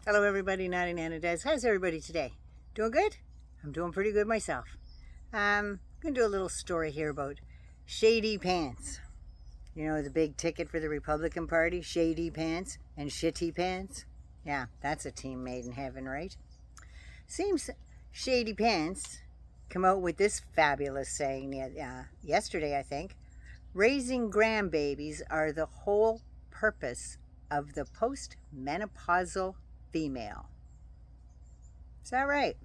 Hello everybody, Naughty Nana Des. How's everybody today? Doing good? I'm doing pretty good myself. I'm going to do a little story here about shady pants. You know, the big ticket for the Republican Party, shady pants and shitty pants. Yeah, that's a team made in heaven, right? Seems shady pants come out with this fabulous saying yesterday, I think. Raising grandbabies are the whole purpose of the post-menopausal female. Is that right?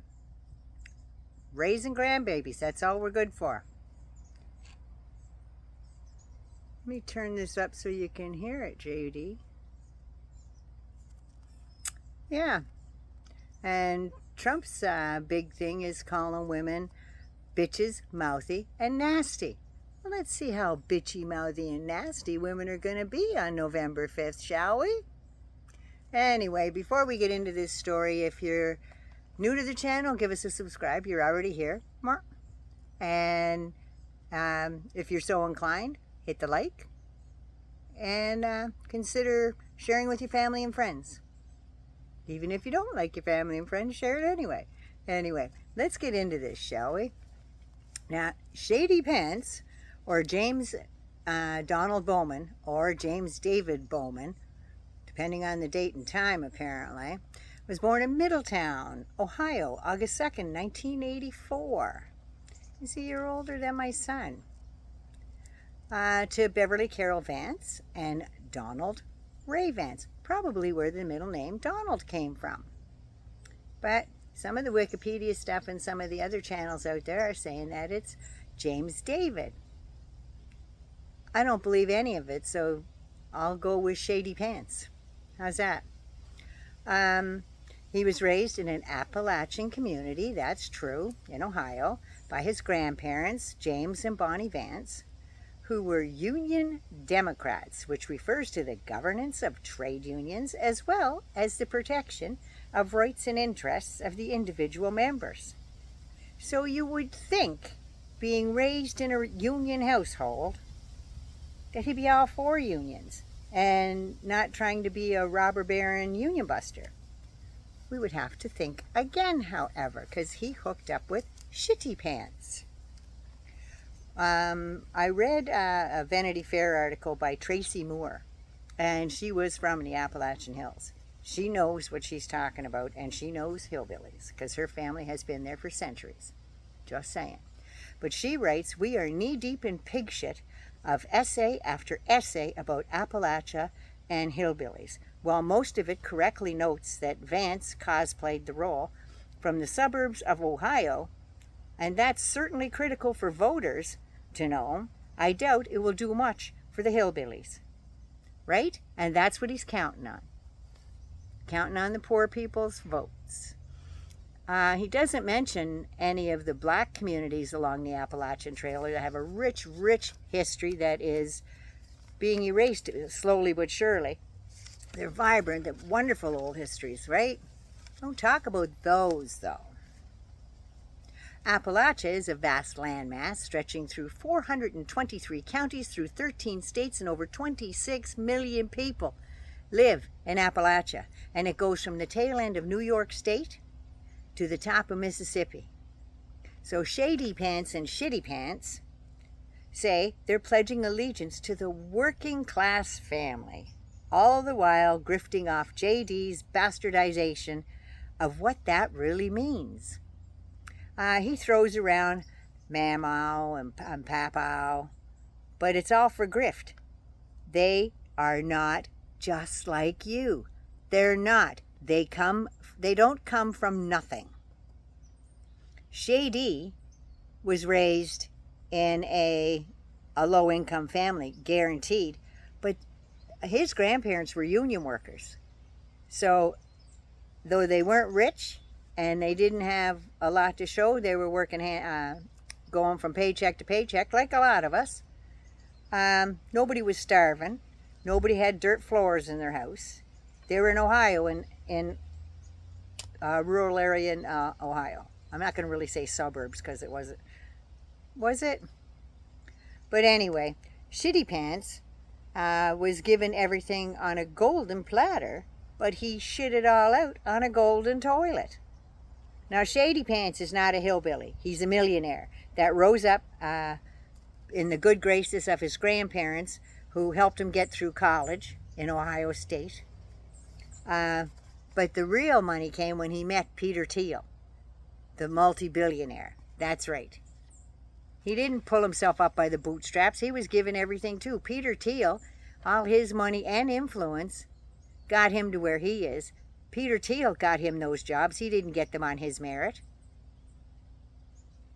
Raising grandbabies, that's all we're good for. Let me turn this up so you can hear it, JD. Yeah. And Trump's big thing is calling women bitches, mouthy, and nasty. Well, let's see how bitchy, mouthy, and nasty women are going to be on November 5th, shall we? Anyway, before we get into this story, if you're new to the channel, give us a subscribe. You're already here. And if you're so inclined, hit the like. And consider sharing with your family and friends. Even if you don't like your family and friends, share it anyway. Anyway, let's get into this, shall we? Now, shady pants, or James Donald Bowman, or James David Bowman, depending on the date and time apparently, was born in Middletown, Ohio, August 2nd, 1984. He's a year older than my son. To Beverly Carol Vance and Donald Ray Vance, probably where the middle name Donald came from. But some of the Wikipedia stuff and some of the other channels out there are saying that it's James David. I don't believe any of it, so I'll go with shady pants. How's that? He was raised in an Appalachian community, that's true, in Ohio, by his grandparents, James and Bonnie Vance, who were Union Democrats, which refers to the governance of trade unions as well as the protection of rights and interests of the individual members. So you would think, being raised in a union household, that he'd be all for unions and not trying to be a robber baron union buster. We would have to think again, however, because he hooked up with shitty pants. I read a Vanity Fair article by Tracy Moore, and she was from the Appalachian Hills. She knows what she's talking about, and she knows hillbillies, because her family has been there for centuries. Just saying. But she writes, we are knee-deep in pig shit of essay after essay about Appalachia and hillbillies, while most of it correctly notes that Vance cosplayed the role from the suburbs of Ohio, and that's certainly critical for voters to know. I doubt it will do much for the hillbillies. Right? And that's what he's counting on. Counting on the poor people's votes. He doesn't mention any of the black communities along the Appalachian Trail that have a rich, rich history that is being erased slowly but surely. They're vibrant, they're wonderful old histories, right? Don't talk about those, though. Appalachia is a vast landmass stretching through 423 counties through 13 states, and over 26 million people live in Appalachia. And it goes from the tail end of New York State to the top of Mississippi. So shady pants and shitty pants say they're pledging allegiance to the working class family, all the while grifting off JD's bastardization of what that really means. He throws around mamaw and papaw, but it's all for grift. They are not just like you. They're not. They don't come from nothing. Shady was raised in a low-income family, guaranteed, but his grandparents were union workers. So, though they weren't rich and they didn't have a lot to show, they were working, going from paycheck to paycheck, like a lot of us. Nobody was starving. Nobody had dirt floors in their house. They were in Ohio, in rural area in Ohio. I'm not going to really say suburbs because it wasn't. Was it? But anyway, Shitty Pants was given everything on a golden platter but he shit it all out on a golden toilet. Now, Shady Pants is not a hillbilly. He's a millionaire that rose up in the good graces of his grandparents, who helped him get through college in Ohio State. But the real money came when he met Peter Thiel, the multi-billionaire. That's right. He didn't pull himself up by the bootstraps. He was given everything too. Peter Thiel, all his money and influence got him to where he is. Peter Thiel got him those jobs. He didn't get them on his merit.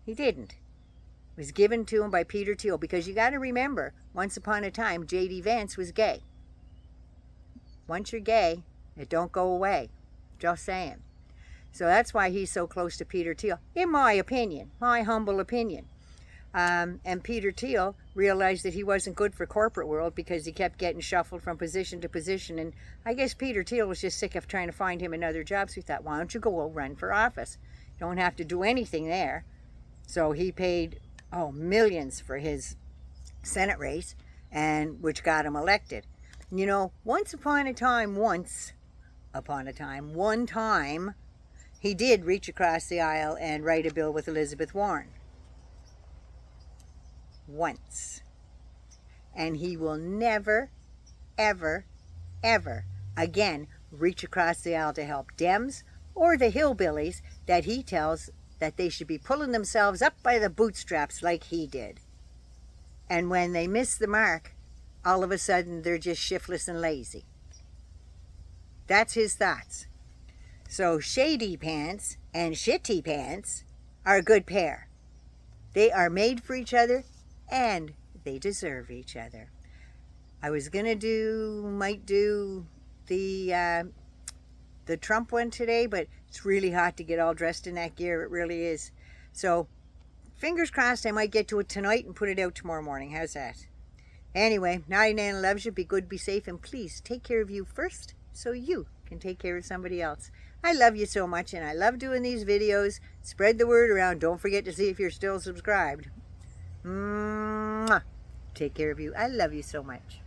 He didn't. It was given to him by Peter Thiel, because you got to remember, once upon a time, J.D. Vance was gay. Once you're gay, it don't go away. Just saying. So that's why he's so close to Peter Thiel, in my opinion, my humble opinion. And Peter Thiel realized that he wasn't good for corporate world, because he kept getting shuffled from position to position. And I guess Peter Thiel was just sick of trying to find him another job. So he thought, why don't you go run for office? You don't have to do anything there. So he paid, millions for his Senate race, and which got him elected. You know, one time, he did reach across the aisle and write a bill with Elizabeth Warren. Once. And he will never, ever, ever again reach across the aisle to help Dems or the hillbillies that he tells that they should be pulling themselves up by the bootstraps like he did. And when they miss the mark, all of a sudden they're just shiftless and lazy. That's his thoughts. So Shady Pants and Shitty Pants are a good pair. They are made for each other, and they deserve each other. I was gonna might do the Trump one today, but it's really hot to get all dressed in that gear. It really is. So fingers crossed I might get to it tonight and put it out tomorrow morning. How's that? Anyway, Naughty Nana loves you. Be good, be safe, and please take care of you first so you can take care of somebody else. I love you so much, and I love doing these videos. Spread the word around. Don't forget to see if you're still subscribed. Mwah. Take care of you. I love you so much.